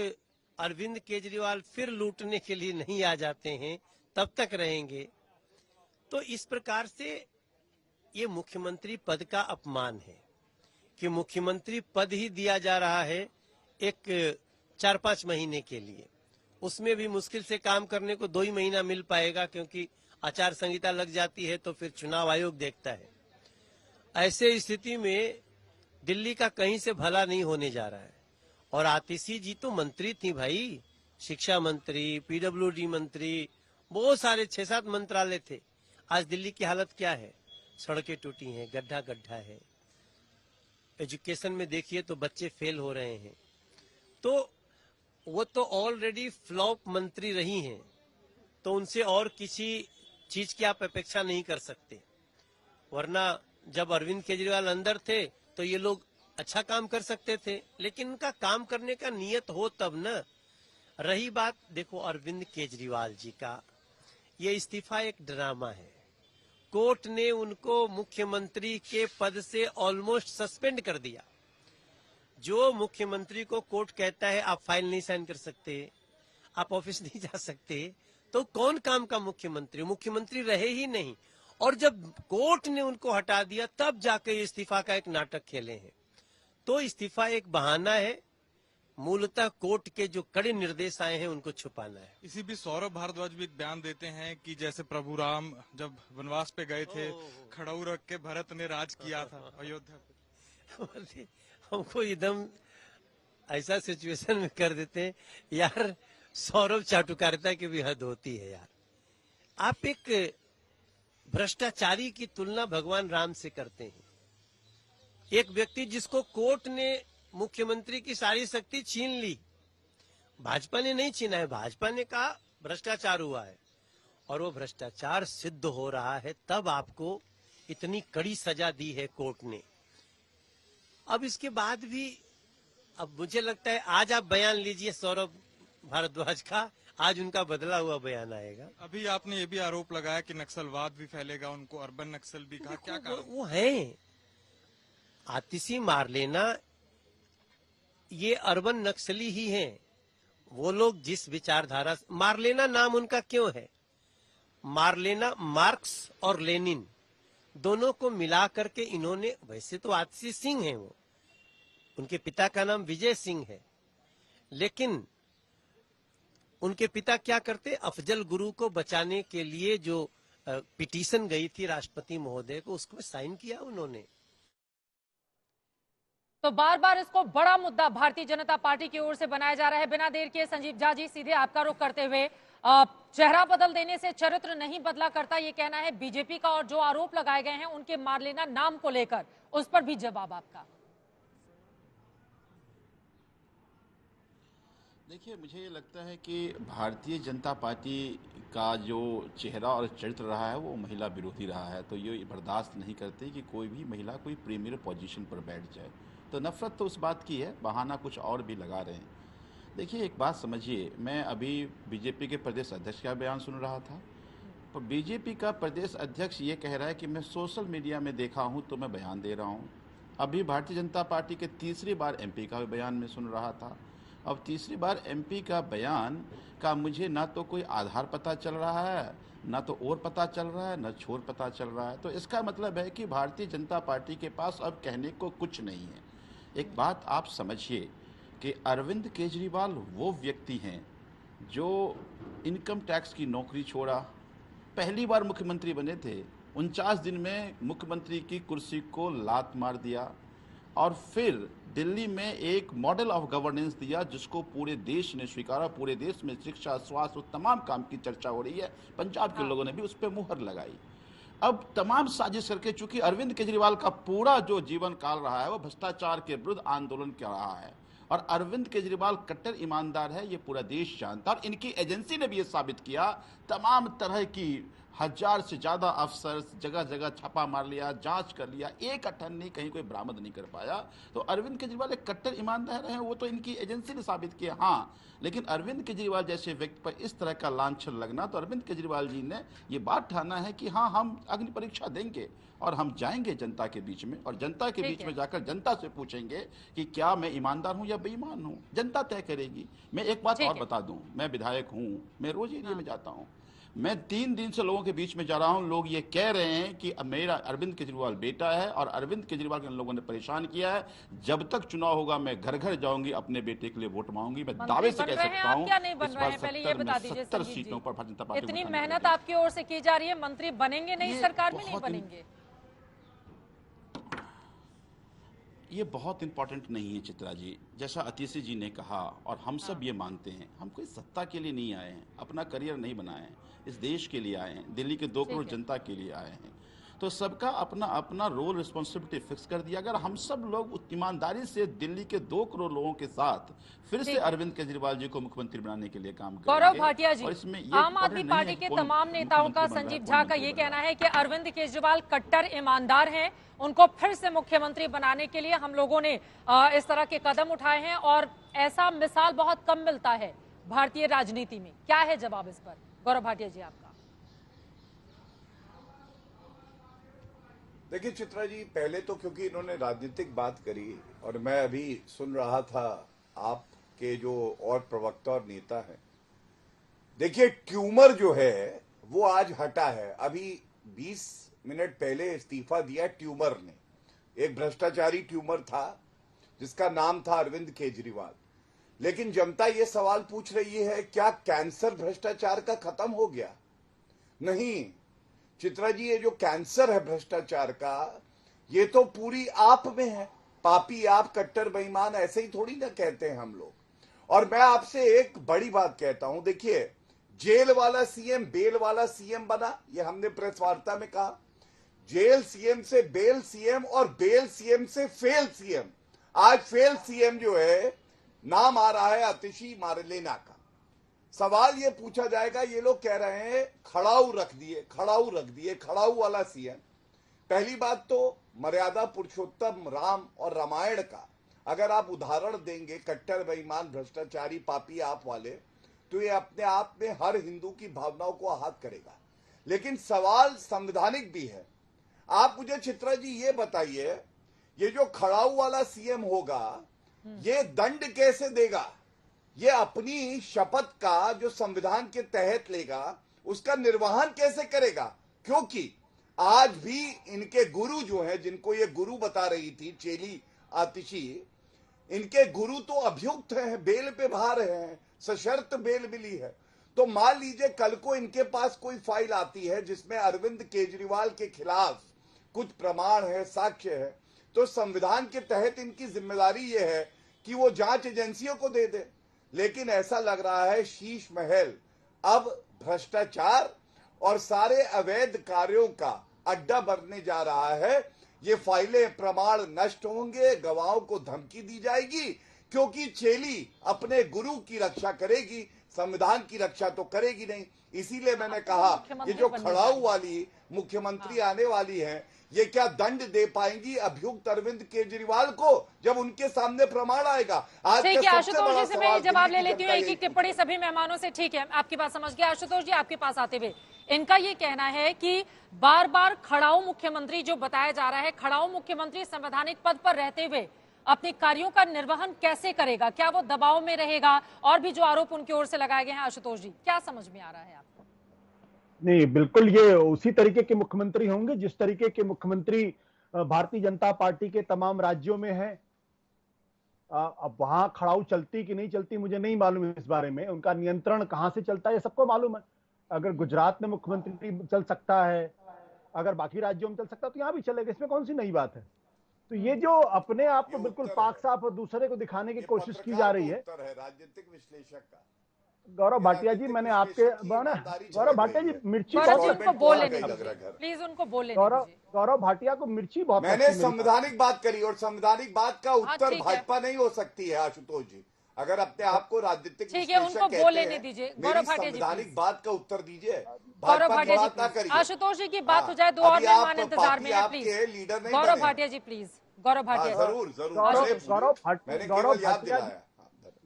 अरविंद केजरीवाल फिर लूटने के लिए नहीं आ जाते हैं तब तक रहेंगे। तो इस प्रकार से ये मुख्यमंत्री पद का अपमान है कि मुख्यमंत्री पद ही दिया जा रहा है एक 4-5 महीने के लिए। उसमें भी मुश्किल से काम करने को 2 ही महीना मिल पाएगा, क्योंकि आचार संहिता लग जाती है तो फिर चुनाव आयोग देखता है। ऐसे स्थिति में दिल्ली का कहीं से भला नहीं होने जा रहा है। और आतिशी जी तो मंत्री थी भाई, शिक्षा मंत्री, पीडब्ल्यूडी मंत्री, बहुत सारे 6-7 मंत्रालय थे। आज दिल्ली की हालत क्या है? सड़कें टूटी हैं, गड्ढा गड्ढा है। एजुकेशन में देखिए तो बच्चे फेल हो रहे हैं। तो वो तो ऑलरेडी फ्लॉप मंत्री रही हैं, तो उनसे और किसी चीज की आप अपेक्षा नहीं कर सकते। वरना जब अरविंद केजरीवाल अंदर थे तो ये लोग अच्छा काम कर सकते थे, लेकिन उनका काम करने का नियत हो तब न। रही बात, देखो अरविंद केजरीवाल जी का ये इस्तीफा एक ड्रामा है। कोर्ट ने उनको मुख्यमंत्री के पद से ऑलमोस्ट सस्पेंड कर दिया। जो मुख्यमंत्री को कोर्ट कहता है आप फाइल नहीं साइन कर सकते, आप ऑफिस नहीं जा सकते, तो कौन काम का मुख्यमंत्री? मुख्यमंत्री रहे ही नहीं। और जब कोर्ट ने उनको हटा दिया तब जाकर इस्तीफा का एक नाटक खेले हैं। तो इस्तीफा एक बहाना है, मूलतः कोर्ट के जो कड़े निर्देश आए हैं उनको छुपाना है। इसी बीच सौरभ भारद्वाज भी एक बयान देते हैं कि जैसे प्रभु राम जब वनवास पे गए थे, खड़ाऊ रख के भरत ने राज किया था अयोध्या पे। हमको एकदम ऐसा सिचुएशन में कर देते हैं यार, सौरभ चाटुकारिता की भी हद होती है यार। आप एक भ्रष्टाचारी की तुलना भगवान राम से करते हैं। एक व्यक्ति जिसको कोर्ट ने मुख्यमंत्री की सारी शक्ति छीन ली, भाजपा ने नहीं छीना है, भाजपा ने कहा भ्रष्टाचार हुआ है और वो भ्रष्टाचार सिद्ध हो रहा है, तब आपको इतनी कड़ी सजा दी है कोर्ट ने। अब इसके बाद भी अब मुझे लगता है आज आप बयान लीजिए सौरभ भारद्वाज का, आज उनका बदला हुआ बयान आएगा। अभी आपने ये भी आरोप लगाया कि नक्सलवाद भी फैलेगा, उनको अर्बन नक्सल भी कहा, क्या कारण? वो है आतिशी मारलेना, ये अर्बन नक्सली ही हैं। वो लोग जिस विचारधारा, मारलेना नाम उनका क्यों है? मारलेना मार्क्स और लेनिन दोनों को मिला करके इन्होंने, वैसे तो आतिशी सिंह है, वो उनके पिता का नाम विजय सिंह है, लेकिन उनके पिता क्या करते? अफजल गुरु को बचाने के लिए जो पिटीशन गई थी राष्ट्रपति महोदय को, उसको साइन किया उन्होंने। तो बार बार इसको बड़ा मुद्दा भारतीय जनता पार्टी की ओर से बनाया जा रहा है। बिना देर किए संजीव झा जी, सीधे आपका रुख करते हुए, चेहरा बदल देने से चरित्र नहीं बदला करता, ये कहना है बीजेपी का, और जो आरोप लगाए गए हैं उनके मारलेना नाम को लेकर, उस पर भी जवाब आपका। देखिए, मुझे ये लगता है कि भारतीय जनता पार्टी का जो चेहरा और चरित्र रहा है वो महिला विरोधी रहा है। तो ये बर्दाश्त नहीं करते कि कोई भी महिला कोई प्रीमियर पोजीशन पर बैठ जाए। तो नफरत तो उस बात की है, बहाना कुछ और भी लगा रहे हैं। देखिए, एक बात समझिए, मैं अभी बीजेपी के प्रदेश अध्यक्ष का बयान सुन रहा था, तो बीजेपी का प्रदेश अध्यक्ष ये कह रहा है कि मैं सोशल मीडिया में देखा हूँ तो मैं बयान दे रहा हूँ। अभी भारतीय जनता पार्टी के तीसरी बार एमपी का बयान मैं सुन रहा था। अब तीसरी बार एमपी का बयान का मुझे ना तो कोई आधार पता चल रहा है, ना तो और पता चल रहा है, ना छोर पता चल रहा है। तो इसका मतलब है कि भारतीय जनता पार्टी के पास अब कहने को कुछ नहीं है। एक बात आप समझिए कि अरविंद केजरीवाल वो व्यक्ति हैं जो इनकम टैक्स की नौकरी छोड़ा, पहली बार मुख्यमंत्री बने थे, 49 दिन में मुख्यमंत्री की कुर्सी को लात मार दिया और फिर दिल्ली में एक मॉडल ऑफ गवर्नेंस दिया जिसको पूरे देश ने स्वीकारा। पूरे देश में शिक्षा, स्वास्थ्य और तमाम काम की चर्चा हो रही है। पंजाब के लोगों ने भी उस पर मुहर लगाई। अब तमाम साजिश करके, चूंकि अरविंद केजरीवाल का पूरा जो जीवन काल रहा है वो भ्रष्टाचार के विरुद्ध आंदोलन कर रहा है और अरविंद केजरीवाल कट्टर ईमानदार है, ये पूरा देश जानता है। और इनकी एजेंसी ने भी ये साबित किया, तमाम तरह की 1000 से ज्यादा अफसर जगह जगह छापा मार लिया, जांच कर लिया, एक अठन नहीं, कहीं कोई बरामद नहीं कर पाया। तो अरविंद केजरीवाल एक कट्टर ईमानदार है, वो तो इनकी एजेंसी ने साबित किया। हाँ, लेकिन अरविंद केजरीवाल जैसे व्यक्ति पर इस तरह का लांछन लगना, तो अरविंद केजरीवाल जी ने ये बात ठाना है कि हाँ, हम अग्नि परीक्षा देंगे और हम जाएंगे जनता के बीच में, और जनता के बीच में जाकर जनता से पूछेंगे कि क्या मैं ईमानदार हूं या बेईमान हूं। जनता तय करेगी। मैं एक बात और बता दूं, मैं विधायक हूं, मैं रोज एरिया में जाता हूं, मैं 3 दिन से लोगों के बीच में जा रहा हूं। लोग ये कह रहे हैं कि मेरा अरविंद केजरीवाल बेटा है और अरविंद केजरीवाल के लोगों ने परेशान किया है। जब तक चुनाव होगा मैं घर घर जाऊंगी, अपने बेटे के लिए वोट मांगूंगी। मैं दावे से कह सकता हूं क्या नहीं बन रहे हैं, पहले ये बता दीजिए 70 सीटों पर भारतीय जनता पार्टी। इतनी मेहनत आपकी ओर से की जा रही है, मंत्री बनेंगे नहीं, सरकार में नहीं बनेंगे, ये बहुत इंपॉर्टेंट नहीं है चित्रा जी। जैसा अतिशी जी ने कहा और हम सब ये मानते हैं, हम कोई सत्ता के लिए नहीं आए हैं, अपना करियर नहीं बनाए हैं, इस देश के लिए आए हैं, दिल्ली के 2 करोड़ जनता के लिए आए हैं। तो सबका अपना अपना रोल रिस्पॉन्सिबिलिटी फिक्स कर दिया। अगर हम सब लोग ईमानदारी से दिल्ली के 2 करोड़ लोगों के साथ फिर से अरविंद केजरीवाल जी को मुख्यमंत्री बनाने के लिए काम करेंगे। गौरव भाटिया जी, आम आदमी पार्टी के तमाम नेताओं का, संजीव झा का ये कहना है कि अरविंद केजरीवाल कट्टर ईमानदार हैं, उनको फिर से मुख्यमंत्री बनाने के लिए हम लोगों ने इस तरह के कदम उठाए हैं और ऐसा मिसाल बहुत कम मिलता है भारतीय राजनीति में। क्या है जवाब इस पर, गौरव भाटिया जी आपका? देखिए चित्रा जी, पहले तो क्योंकि इन्होंने राजनीतिक बात करी और मैं अभी सुन रहा था आपके जो और प्रवक्ता और नेता हैं, देखिए ट्यूमर जो है वो आज हटा है। अभी 20 मिनट पहले इस्तीफा दिया ट्यूमर ने। एक भ्रष्टाचारी ट्यूमर था जिसका नाम था अरविंद केजरीवाल। लेकिन जनता ये सवाल पूछ रही है, क्या कैंसर भ्रष्टाचार का खत्म हो गया? नहीं चित्रा जी, ये जो कैंसर है भ्रष्टाचार का, ये तो पूरी आप में है। पापी आप, कट्टर बेईमान, ऐसे ही थोड़ी ना कहते हैं हम लोग। और मैं आपसे एक बड़ी बात कहता हूं, देखिए जेल वाला सीएम बेल वाला सीएम बना, ये हमने प्रेस वार्ता में कहा। जेल सीएम से बेल सीएम और बेल सीएम से फेल सीएम। आज फेल सीएम जो है, नाम आ रहा है आतिशी मारलेना का। सवाल ये पूछा जाएगा, ये लोग कह रहे हैं खड़ाऊ रख दिए, खड़ाऊ वाला सीएम। पहली बात तो मर्यादा पुरुषोत्तम राम और रामायण का अगर आप उदाहरण देंगे, कट्टर बेईमान भ्रष्टाचारी पापी आप वाले, तो ये अपने आप में हर हिंदू की भावनाओं को आहत करेगा। लेकिन सवाल संवैधानिक भी है। आप मुझे चित्रा जी ये बताइए, ये जो खड़ाऊ वाला सीएम होगा, ये दंड कैसे देगा? ये अपनी शपथ का जो संविधान के तहत लेगा, उसका निर्वहन कैसे करेगा? क्योंकि आज भी इनके गुरु जो हैं, जिनको ये गुरु बता रही थी चेली आतिशी, इनके गुरु तो अभियुक्त हैं, बेल पे बाहर हैं, सशर्त बेल मिली है। तो मान लीजिए कल को इनके पास कोई फाइल आती है जिसमें अरविंद केजरीवाल के खिलाफ कुछ प्रमाण है, साक्ष्य है, तो संविधान के तहत इनकी जिम्मेदारी ये है कि वो जांच एजेंसियों को दे दे। लेकिन ऐसा लग रहा है शीश महल अब भ्रष्टाचार और सारे अवैध कार्यों का अड्डा बनने जा रहा है। ये फाइलें प्रमाण नष्ट होंगे, गवाहों को धमकी दी जाएगी, क्योंकि चेली अपने गुरु की रक्षा करेगी, संविधान की रक्षा तो करेगी नहीं। इसीलिए मैंने कहा ये जो खड़ाऊ वाली मुख्यमंत्री आने वाली हैं, ये क्या दंड दे पाएंगी अभियुक्त अरविंद केजरीवाल को जब उनके सामने प्रमाण आएगा? आज ठीक है आशुतोष जी से मैं जवाब ले लेती हूँ एक एक टिप्पणी सभी मेहमानों से। ठीक है, आपकी बात समझ गया। आशुतोष जी आपके पास आते हुए, इनका ये कहना है कि बार बार खड़ाऊ मुख्यमंत्री जो बताया जा रहा है, खड़ाऊ मुख्यमंत्री संवैधानिक पद पर रहते हुए अपने कार्यों का निर्वहन कैसे करेगा? क्या वो दबाव में रहेगा? और भी जो आरोप उनकी ओर से लगाए गए हैं, आशुतोष जी क्या समझ में आ रहा है आपको? नहीं, बिल्कुल ये उसी तरीके के मुख्यमंत्री होंगे जिस तरीके के मुख्यमंत्री भारतीय जनता पार्टी के तमाम राज्यों में है। अब वहां खड़ाऊ चलती कि नहीं चलती मुझे नहीं मालूम है इस बारे में। उनका नियंत्रण कहां से चलता है ये सबको मालूम है। अगर गुजरात में मुख्यमंत्री चल सकता है, अगर बाकी राज्यों में चल सकता है, तो यहाँ भी चलेगा, इसमें कौन सी नई बात है? तो ये जो अपने आप को बिल्कुल पाक साफ और दूसरे को दिखाने की कोशिश की जा रही है। राजनीतिक विश्लेषक का गौरव भाटिया जी, मैंने आपके गौरव भाटिया जी मिर्ची प्लीज उनको बोले। गौरव भाटिया को मिर्ची बहुत, मैंने संवैधानिक बात करी और संवैधानिक बात का उत्तर भाजपा नहीं हो सकती है। आशुतोष जी अगर अपने आप को राजनीतिक ठीक है, उनको बोलने दीजिए। गौरव भाटिया जी संवैधानिक बात का उत्तर दीजिए। गौरव भाटिया जी आशुतोष जी की बात हो जाए, दो और मेहमान इंतजार में है, please. Leader Gaurav Bhatia ji please, Gaurav Bhatia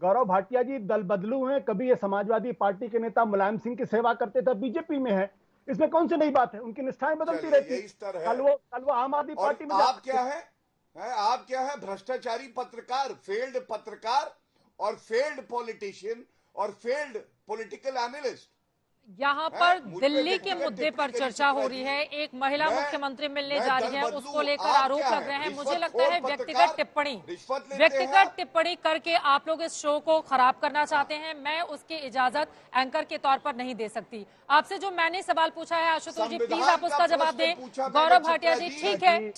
Gaurav Bhatia ji दल बदलू हैं। कभी ये समाजवादी पार्टी के नेता मुलायम सिंह की सेवा करते थे, बीजेपी में है, इसमें कौन सी नई बात है? उनकी निष्ठाएं बदलती रहती। कल वो आम आदमी पार्टी में आप क्या है? आप क्या है? भ्रष्टाचारी पत्रकार, फेल्ड पत्रकार और फेल्ड पॉलिटिशियन और फेल्ड पॉलिटिकल एनालिस्ट। यहाँ पर दिल्ली के मुद्दे पर चर्चा हो रही है। एक महिला मुख्यमंत्री मिलने जा रही है, उसको लेकर आरोप लग रहे हैं। मुझे लगता है व्यक्तिगत टिप्पणी करके आप लोग इस शो को खराब करना चाहते हैं। मैं उसकी इजाजत एंकर के तौर पर नहीं दे सकती। आपसे जो मैंने सवाल पूछा है आशुतोष जी, प्लीज आप उसका जवाब दें। गौरव भाटिया जी ठीक है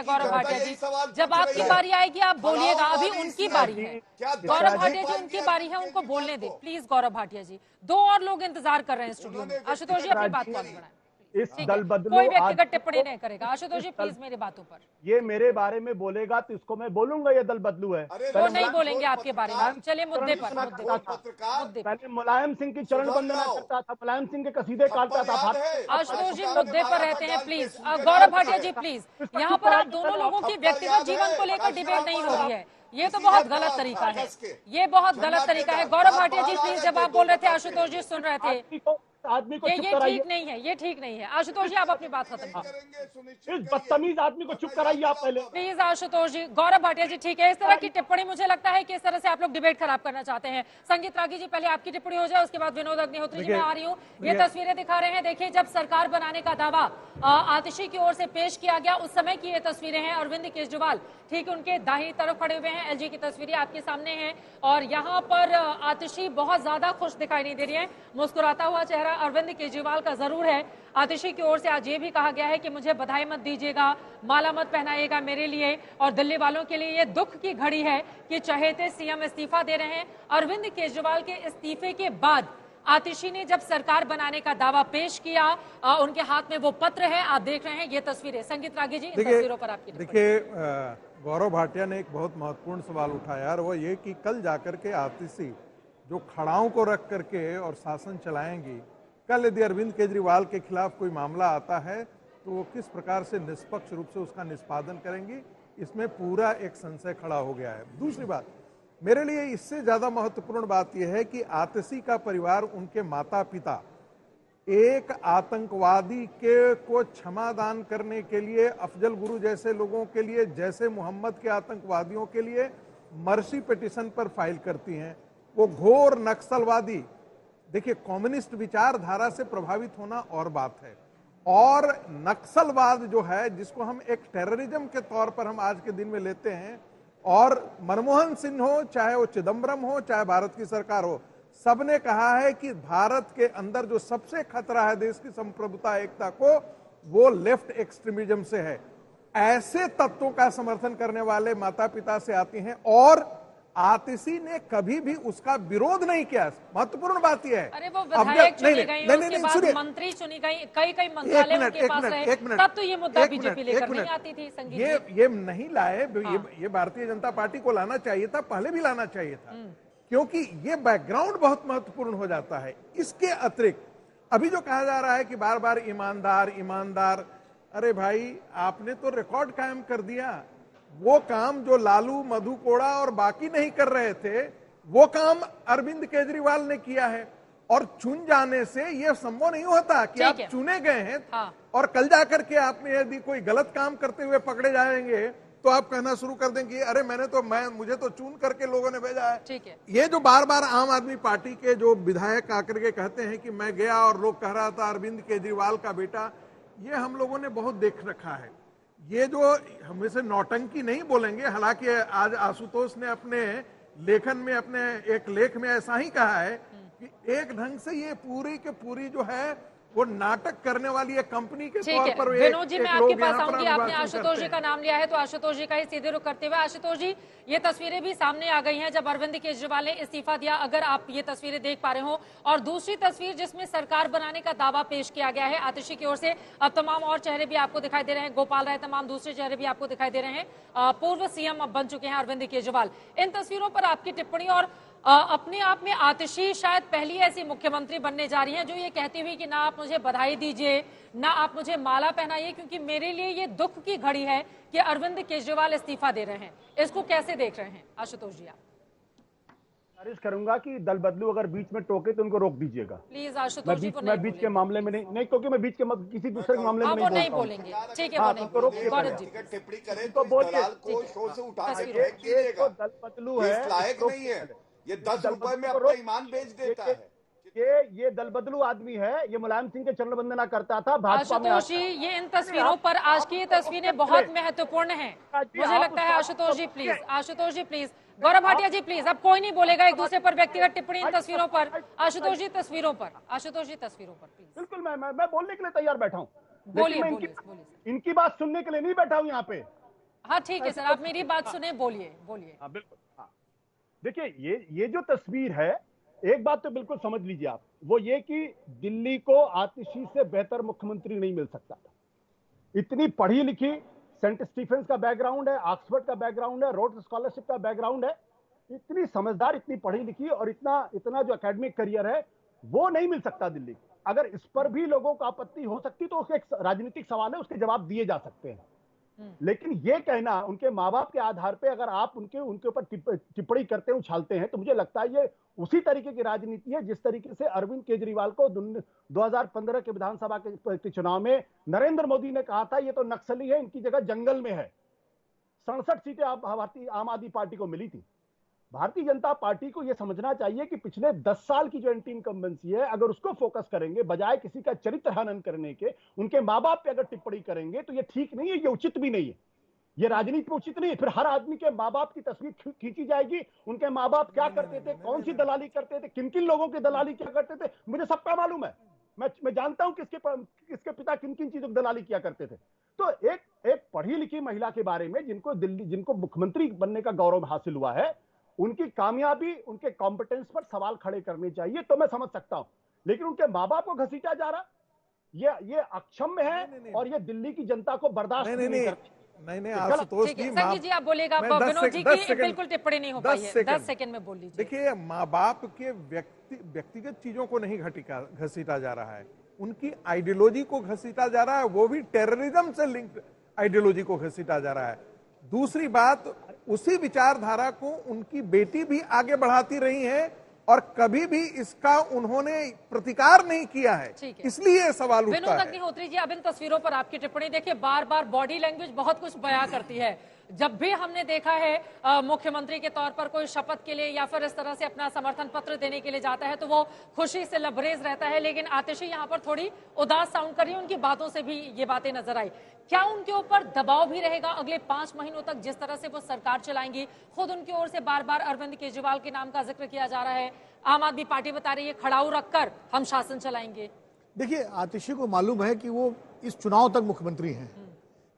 गौरव भाटिया जी, जब आपकी बारी आएगी आप बोलिएगा। अभी उनकी बारी है, गौरव भाटिया जी उनकी बारी है, उनको बोलने दें प्लीज। गौरव भाटिया जी, दो और लोग इंतजार कर रहे हैं स्टूडियो में। आशुतोष जी अपनी बात को आगे बढ़ाएं। इस दल बदलू कोई व्यक्तिगत टिप्पणी नहीं करेगा। आशुतोष जी प्लीज मेरी बातों पर। ये मेरे बारे में बोलेगा तो इसको मैं बोलूंगा ये दल बदलू है। वो नहीं बोलेंगे आपके बारे में। चलिए मुद्दे पर। पहले मुलायम सिंह की चरण वंदना करता था, मुलायम सिंह के कसीदे काटता था। आशुतोष जी मुद्दे पर रहते हैं प्लीज। गौरव भाटिया जी प्लीज, यहाँ पर आप दोनों लोगों की व्यक्तिगत जीवन को लेकर डिबेट नहीं हो रही है। ये तो बहुत गलत तरीका है, ये बहुत गलत तरीका है। गौरव भाटिया जी प्लीज, जब आप बोल रहे थे आशुतोष जी सुन रहे थे। आदमी को चुप ये कराइए। ठीक नहीं है, ये ठीक नहीं है। आशुतोष जी, आप अपनी बात खत्म करें। इस बदतमीज आदमी को चुप कराइए आप पहले। प्लीज आशुतोष जी। गौरव भाटिया जी, ठीक है, इस तरह की टिप्पणी मुझे लगता है कि इस तरह से आप लोग डिबेट खराब करना चाहते हैं। संगीत रागी जी, पहले आपकी टिप्पणी हो जाए, उसके बाद विनोद अग्निहोत्री जी, मैं आ रही हूँ। ये तस्वीरें दिखा रहे हैं, देखिए, जब सरकार बनाने का दावा आतिशी की ओर से पेश किया गया, उस समय की ये तस्वीरें हैं। अरविंद केजरीवाल ठीक उनके दाहिनी तरफ खड़े हुए हैं। एलजी की तस्वीरें आपके सामने हैं और यहाँ पर आतिशी बहुत ज्यादा खुश दिखाई नहीं दे रही है। मुस्कुराता हुआ चेहरा अरविंद केजरीवाल का जरूर है। आतिशी की ओर से आज ये भी कहा गया है कि मुझे बधाई मत दीजिएगा, माला मत पहनाइएगा मेरे लिए, और दिल्ली वालों के लिए ये दुख की घड़ी है कि चहेते सीएम इस्तीफा दे रहे हैं। अरविंद केजरीवाल के इस्तीफे के बाद आतिशी ने जब सरकार बनाने का दावा पेश किया, उनके हाथ में वो पत्र है, आप देख रहे हैं ये तस्वीरें। संगीत रागी जी, इन तस्वीरों पर आपकी देखिए, गौरव भाटिया ने एक बहुत महत्वपूर्ण सवाल उठाया और वो ये कि कल जाकर के आतिशी जो खड़ाओं को रख करके और शासन चलाएंगी, कल यदि अरविंद केजरीवाल के खिलाफ कोई मामला आता है तो वो किस प्रकार से निष्पक्ष रूप से उसका निष्पादन करेंगी, इसमें पूरा एक संशय खड़ा हो गया है। दूसरी बात, मेरे लिए इससे ज्यादा महत्वपूर्ण बात यह है कि आतिशी का परिवार, उनके माता पिता एक आतंकवादी के को क्षमादान करने के लिए, अफजल गुरु जैसे लोगों के लिए, जैसे मोहम्मद के आतंकवादियों के लिए मर्सी पिटीशन पर फाइल करती हैं। वो घोर नक्सलवादी, देखिए, कम्युनिस्ट विचारधारा से प्रभावित होना और बात है, और नक्सलवाद जो है जिसको हम एक टेररिज्म के तौर पर हम आज के दिन में लेते हैं, और मनमोहन सिंह हो, चाहे वो चिदम्बरम हो, चाहे भारत की सरकार हो, सबने कहा है कि भारत के अंदर जो सबसे खतरा है देश की संप्रभुता एकता को, वो लेफ्ट एक्सट्रीमिज्म से है। ऐसे तत्वों का समर्थन करने वाले माता पिता से आती हैं, और आतिशी ने कभी भी उसका विरोध नहीं किया। महत्वपूर्ण बात यह है, अरे वो विधायक चुनी गई, उसके बाद मंत्री चुनी गई, कई मंत्रालय उनके पास रहे, तब तो ये मुद्दा बीजेपी लेकर नहीं आती थी। संगीत ये नहीं लाए, ये भारतीय जनता पार्टी को लाना चाहिए था, पहले भी लाना चाहिए था, क्योंकि ये बैकग्राउंड बहुत महत्वपूर्ण हो जाता है। इसके अतिरिक्त अभी जो कहा जा रहा है कि बार बार ईमानदार ईमानदार, अरे भाई, आपने तो रिकॉर्ड कायम कर दिया। वो काम जो लालू, मधु कोड़ा और बाकी नहीं कर रहे थे, वो काम अरविंद केजरीवाल ने किया है। और चुन जाने से ये संभव नहीं होता कि आप चुने गए हैं और कल जाकर के आपने यदि कोई गलत काम करते हुए पकड़े जाएंगे तो आप कहना शुरू कर देंगे, अरे मुझे तो चुन करके लोगों ने भेजा है। ठीक है। ये जो बार बार आम आदमी पार्टी के जो विधायक आकर के कहते हैं कि मैं गया और लोग कह रहा था अरविंद केजरीवाल का बेटा, ये हम लोगों ने बहुत देख रखा है। ये जो हम इसे नौटंकी नहीं बोलेंगे, हालांकि आज आशुतोष ने अपने लेखन में, अपने एक लेख में ऐसा ही कहा है कि एक ढंग से ये पूरी के पूरी जो है वो नाटक करने वाली एक कंपनी के तौर पर विनोद जी, मैं आपके पास आऊंगी। आपने आशुतोष जी का नाम लिया है तो आशुतोष जी का ही सीधे रुख करते हुए, आशुतोष जी, ये तस्वीरें भी सामने आ गई हैं जब अरविंद केजरीवाल ने इस्तीफा दिया, अगर आप ये तस्वीरें देख पा रहे हो, और दूसरी तस्वीर जिसमें सरकार बनाने का दावा पेश किया गया है आतिशी की ओर से। अब तमाम और चेहरे भी आपको दिखाई दे रहे हैं, गोपाल राय, तमाम दूसरे चेहरे भी आपको दिखाई दे रहे हैं। पूर्व सीएम अब बन चुके हैं अरविंद केजरीवाल। इन तस्वीरों पर आपकी टिप्पणी, और अपने आप में आतिशी शायद पहली ऐसी मुख्यमंत्री बनने जा रही हैं जो ये कहती हुई कि ना आप मुझे बधाई दीजिए, ना आप मुझे माला पहनाइए, क्योंकि मेरे लिए ये दुख की घड़ी है कि अरविंद केजरीवाल इस्तीफा दे रहे हैं। इसको कैसे देख रहे हैं आशुतोष जी? गुजारिश करूंगा कि दल बदलू अगर बीच में टोके तो उनको रोक दीजिएगा प्लीज। आशुतोष जी को मैं बीच के मामले में नहीं, क्योंकि मैं बीच के किसी दूसरे के मामले में नहीं बोलेंगे। ठीक है, टिप्पणी करें तो दलाल को शोर से उठा के फेंक दीजिएगा। दल बदलू है, लायक नहीं है, ये 10 रुपए में अपना ईमान बेच देता है। ये दल बदलू आदमी है, ये मुलायम सिंह के चरण वंदना करता था भाजपा में। आशुतोष जी, ये इन तस्वीरों पर, आज की ये तस्वीरें बहुत महत्वपूर्ण हैं, मुझे लगता है। Ashutosh ji please, Ashutosh ji please, Gaurav Bhatia ji please, अब कोई नहीं बोलेगा एक दूसरे पर व्यक्तिगत टिप्पणी इन तस्वीरों पर। आशुतोष जी तस्वीरों पर, आशुतोष जी तस्वीरों पर प्लीज। बिल्कुल, मैं बोलने के लिए तैयार बैठा हूँ। बोलिए। इनकी बात सुनने के लिए नहीं बैठा हूँ यहाँ पे। हाँ ठीक है सर, आप मेरी बात सुने, बोलिए। हाँ बिल्कुल। हाँ देखिए, ये जो तस्वीर है, एक बात तो बिल्कुल समझ लीजिए आप, वो ये कि दिल्ली को आतिशी से बेहतर मुख्यमंत्री नहीं मिल सकता था। इतनी पढ़ी लिखी, सेंट स्टीफेंस का बैकग्राउंड है, ऑक्सफोर्ड का बैकग्राउंड है, रोड्स स्कॉलरशिप का बैकग्राउंड है, इतनी समझदार, इतनी पढ़ी लिखी और इतना जो एकेडमिक करियर है, वो नहीं मिल सकता दिल्ली को। अगर इस पर भी लोगों को आपत्ति हो सकती तो उसका एक राजनीतिक सवाल है, उसके जवाब दिए जा सकते हैं। लेकिन ये कहना उनके माँ बाप के आधार पे अगर आप उनके ऊपर टिप्पणी करते हैं, उछालते हैं, तो मुझे लगता है ये उसी तरीके की राजनीति है जिस तरीके से अरविंद केजरीवाल को 2015 के विधानसभा के चुनाव में नरेंद्र मोदी ने कहा था ये तो नक्सली है, इनकी जगह जंगल में है। 67 सीटें आम आदमी पार्टी को मिली थी। भारतीय जनता पार्टी को यह समझना चाहिए कि पिछले 10 साल की जो एंटी इनकम्बेंसी है, अगर उसको फोकस करेंगे बजाय किसी का चरित्र हनन करने के, उनके माँ बाप पे अगर टिप्पणी करेंगे तो ये ठीक नहीं है, ये उचित भी नहीं है, ये राजनीति में उचित नहीं है। फिर हर आदमी के माँ बाप की तस्वीर खींची जाएगी, उनके माँ बाप क्या करते थे, कौन सी दलाली करते थे, किन किन लोगों की दलाली क्या करते थे, मुझे सबका मालूम है। मैं जानता हूं किसके पिता किन किन चीजों की दलाली किया करते थे। तो एक पढ़ी लिखी महिला के बारे में जिनको मुख्यमंत्री बनने का गौरव हासिल हुआ है, उनकी कामयाबी, उनके कॉम्पिटेंस पर सवाल खड़े करने चाहिए, तो मैं समझ सकता हूं। लेकिन उनके माँ बाप को घसीटा जा रहा, ये अक्षम्य है और ये दिल्ली की जनता को बर्दाश्त नहीं करती। नहीं आशुतोष जी, संजीव जी आप बोलिएगा, विनोद जी की बिल्कुल टिप्पणी नहीं हो पाई है, 10 सेकंड में बोल लीजिए। देखिए, माँ बाप के व्यक्तिगत चीजों को नहीं घसीटा जा रहा है, उनकी आइडियोलॉजी को घसीटा जा रहा है, वो भी टेररिज्म से लिंक्ड आइडियोलॉजी को घसीटा जा रहा है। दूसरी बात, उसी विचारधारा को उनकी बेटी भी आगे बढ़ाती रही है और कभी भी इसका उन्होंने प्रतिकार नहीं किया है, इसलिए सवाल उठता है। विनोद अग्निहोत्री जी, अब इन तस्वीरों पर आपकी टिप्पणी देखिए, बार बार बॉडी लैंग्वेज बहुत कुछ बयां करती है। जब भी हमने देखा है मुख्यमंत्री के तौर पर कोई शपथ के लिए या फिर इस तरह से अपना समर्थन पत्र देने के लिए जाता है तो वो खुशी से लबरेज रहता है, लेकिन आतिशी यहाँ पर थोड़ी उदास साउंड कर रही है, उनकी बातों से भी ये बातें नजर आई। क्या उनके ऊपर दबाव भी रहेगा अगले 5 महीनों तक, जिस तरह से वो सरकार चलाएंगी? खुद उनकी ओर से बार बार अरविंद केजरीवाल के नाम का जिक्र किया जा रहा है, आम आदमी पार्टी बता रही है खड़ाऊ रखकर हम शासन चलाएंगे। देखिए, आतिशी को मालूम है कि वो इस चुनाव तक मुख्यमंत्री हैं,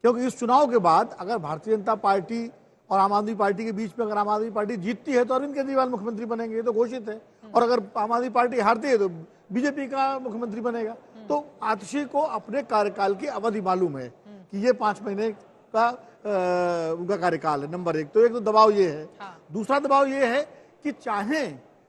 क्योंकि इस चुनाव के बाद अगर भारतीय जनता पार्टी और आम आदमी पार्टी के बीच में अगर आम आदमी पार्टी जीतती है तो अरविंद केजरीवाल मुख्यमंत्री बनेंगे, ये तो घोषित है, और अगर आम आदमी पार्टी हारती है तो बीजेपी का मुख्यमंत्री बनेगा। तो आतिशी को अपने कार्यकाल की अवधि मालूम है कि ये 5 महीने का उनका कार्यकाल है, नंबर 1। तो एक तो दबाव ये है। दूसरा दबाव ये है कि चाहे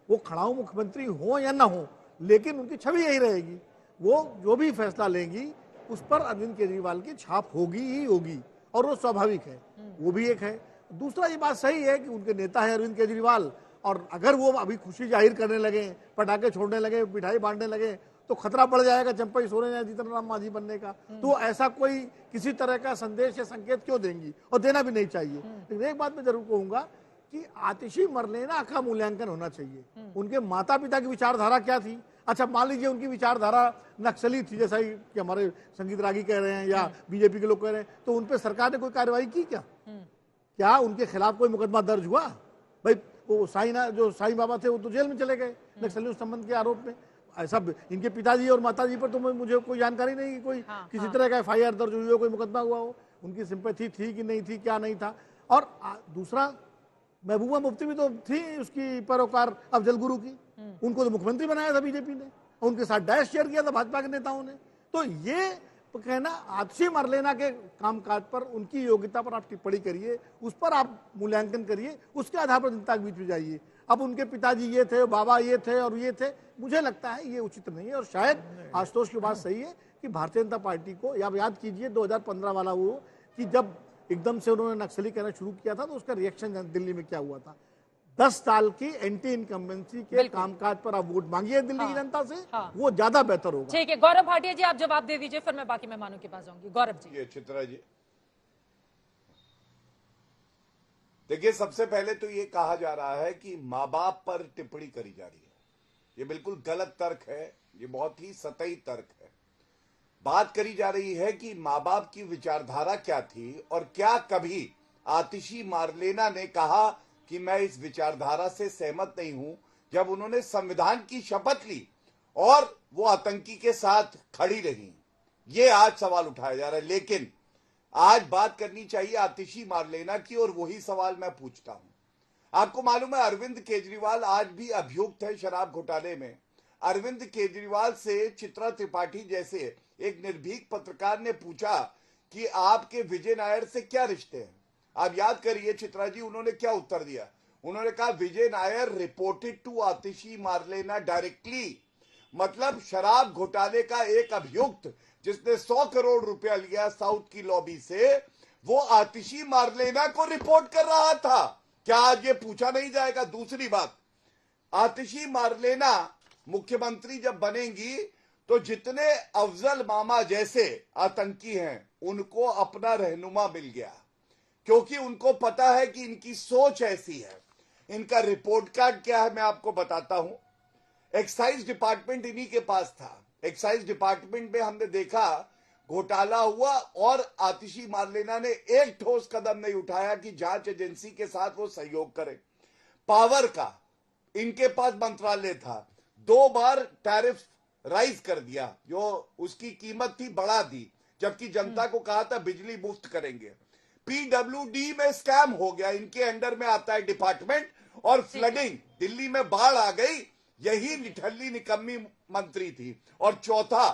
वो खड़ाऊ मुख्यमंत्री हो या ना हो, लेकिन उनकी छवि यही रहेगी, वो जो भी फैसला लेंगी उस पर अरविंद केजरीवाल की छाप होगी ही होगी, और वो स्वाभाविक है, वो भी एक है। दूसरा ये बात सही है कि उनके नेता है अरविंद केजरीवाल, और अगर वो अभी खुशी जाहिर करने लगे, पटाखे छोड़ने लगे, मिठाई बांटने लगे, तो खतरा बढ़ जाएगा चंपई सोरेन या जीतन राम मांझी बनने का। तो ऐसा कोई किसी तरह का संदेश या संकेत क्यों देंगी, और देना भी नहीं चाहिए। लेकिन एक बात मैं जरूर कहूंगा कि आतिशी मरलेना का मूल्यांकन होना चाहिए। उनके माता पिता की विचारधारा क्या थी? अच्छा, मान लीजिए उनकी विचारधारा नक्सली थी, जैसा ही कि हमारे संगीत रागी कह रहे हैं या बीजेपी के लोग कह रहे हैं, तो उन पर सरकार ने कोई कार्रवाई की क्या उनके खिलाफ कोई मुकदमा दर्ज हुआ? भाई वो साईं बाबा थे, वो तो जेल में चले गए नक्सलियों संबंध के आरोप में। ऐसा इनके पिताजी और माताजी पर तो मुझे कोई जानकारी नहीं, कोई किसी तरह का FIR दर्ज हुई हो, कोई मुकदमा हुआ हो, उनकी सिंपैथी थी कि नहीं थी, क्या नहीं था। और दूसरा, महबूबा मुफ्ती भी तो थी उसकी पैरोकार अफजल गुरु की, उनको तो मुख्यमंत्री बनाया था बीजेपी ने, उनके साथ डैश शेयर किया था भाजपा के नेताओं ने। तो ये कहना, आतिशी मरलेना के कामकाज पर, उनकी योग्यता पर आप टिप्पणी करिए, उस पर आप मूल्यांकन करिए, उसके आधार पर जनता के बीच में जाइए। अब उनके पिताजी ये थे, बाबा ये थे और ये थे, मुझे लगता है ये उचित नहीं है। और शायद आशुतोष की बात सही है कि भारतीय जनता पार्टी को, आप याद कीजिए 2015 वाला वो, कि जब एकदम से उन्होंने नक्सली कहना शुरू किया था तो उसका रिएक्शन दिल्ली में क्या हुआ था। 10 साल की एंटी इनकम्बेंसी के कामकाज पर आप वोट मांगिए दिल्ली की जनता से, वो ज्यादा बेहतर होगा। ठीक है, गौरव भाटिया जी आप जवाब दे दीजिए, फिर मैं बाकी मेहमानों के पास जाऊंगी। गौरव जी। चित्रा जी, देखिए, सबसे पहले तो ये कहा जा रहा है कि माँ बाप पर टिप्पणी करी जा रही है, ये बिल्कुल गलत तर्क है, ये बहुत ही सतही तर्क है। बात करी जा रही है कि माँ बाप की विचारधारा क्या थी, और क्या कभी आतिशी मारलेना ने कहा कि मैं इस विचारधारा से सहमत नहीं हूं, जब उन्होंने संविधान की शपथ ली और वो आतंकी के साथ खड़ी रही। ये आज सवाल उठाया जा रहा है, लेकिन आज बात करनी चाहिए आतिशी मारलेना की, और वही सवाल मैं पूछता हूं। आपको मालूम है अरविंद केजरीवाल आज भी अभियुक्त है शराब घोटाले में। अरविंद केजरीवाल से चित्रा त्रिपाठी जैसे एक निर्भीक पत्रकार ने पूछा कि आपके विजय नायर से क्या रिश्ते हैं। आप याद करिए चित्रा जी, उन्होंने क्या उत्तर दिया? उन्होंने कहा Vijay Nair reported to Atishi Marlena directly, मतलब शराब घोटाले का एक अभियुक्त जिसने 100 करोड़ रुपया लिया साउथ की लॉबी से, वो आतिशी मारलेना को रिपोर्ट कर रहा था। क्या आज ये पूछा नहीं जाएगा? दूसरी बात, आतिशी मारलेना मुख्यमंत्री जब बनेंगी तो जितने अफजल मामा जैसे आतंकी हैं उनको अपना रहनुमा मिल गया, क्योंकि उनको पता है कि इनकी सोच ऐसी है। इनका रिपोर्ट कार्ड क्या है मैं आपको बताता हूं। एक्साइज डिपार्टमेंट इन्हीं के पास था। एक्साइज डिपार्टमेंट में हमने देखा घोटाला हुआ और आतिशी मारलेना ने एक ठोस कदम नहीं उठाया कि जांच एजेंसी के साथ वो सहयोग करे। पावर का इनके पास मंत्रालय था, 2 बार टैरिफ राइज कर दिया, जो उसकी कीमत थी बढ़ा दी, जबकि जनता को कहा था बिजली मुफ्त करेंगे। पीडब्ल्यूडी में स्कैम हो गया, इनके अंडर में आता है डिपार्टमेंट। और फ्लडिंग, दिल्ली में बाढ़ आ गई, यही निठल्ली निकम्मी मंत्री थी। और चौथा,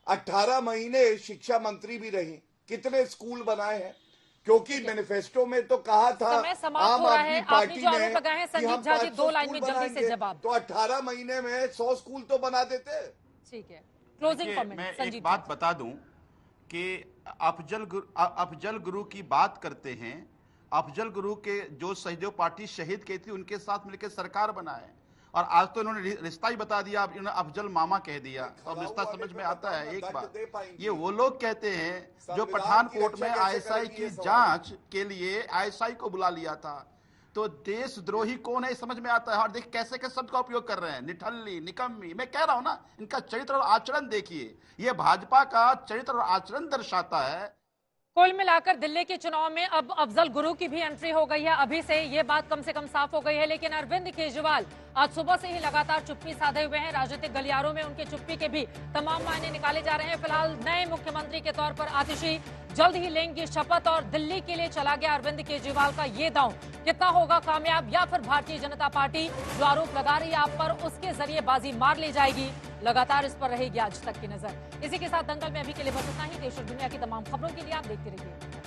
18 महीने शिक्षा मंत्री भी रही, कितने स्कूल बनाए हैं? क्योंकि मैनिफेस्टो में तो कहा था आम आदमी पार्टी ने कि हम 2 लाइन में जल्दी से जवाब, तो 18 महीने में 100 स्कूल तो बना देते। ठीक है, क्लोजिंग कमेंट। मैं एक बात बता दूं कि अफजल गुरु की बात करते हैं। अफजल गुरु के जो सहदेव पार्टी शहीद की थी उनके साथ मिलकर सरकार बनाए, और आज तो इन्होंने रिश्ता ही बता दिया, अब इन्होंने अफजल मामा कह दिया। तो अब रिश्ता समझ में आता है। एक बात, ये वो लोग कहते हैं जो पठानकोट में आईएसआई की जांच के लिए आईएसआई को बुला लिया था। तो देशद्रोही कौन है समझ में आता है। और देख कैसे के शब्द का उपयोग कर रहे हैं, निठल्ली, निकम्मी। मैं कह रहा हूं ना, इनका चरित्र और आचरण देखिए, ये भाजपा का चरित्र और आचरण दर्शाता है। कुल मिलाकर दिल्ली के चुनाव में अब अफजल गुरु की भी एंट्री हो गई है। अभी से ये बात कम से कम साफ हो गई है। लेकिन अरविंद केजरीवाल आज सुबह से ही लगातार चुप्पी साधे हुए हैं। राजनीतिक गलियारों में उनके चुप्पी के भी तमाम मायने निकाले जा रहे हैं। फिलहाल नए मुख्यमंत्री के तौर पर आतिशी जल्द ही लेंगी शपथ, और दिल्ली के लिए चला गया अरविंद केजरीवाल का ये दांव कितना होगा कामयाब, या फिर भारतीय जनता पार्टी जो आरोप लगा रही है आप पर उसके जरिए बाजी मार ली जाएगी। लगातार इस पर रहेगी आज तक की नजर। इसी के साथ दंगल में अभी के लिए बस इतना ही। देश और दुनिया की तमाम खबरों के लिए आप देखते रहिए।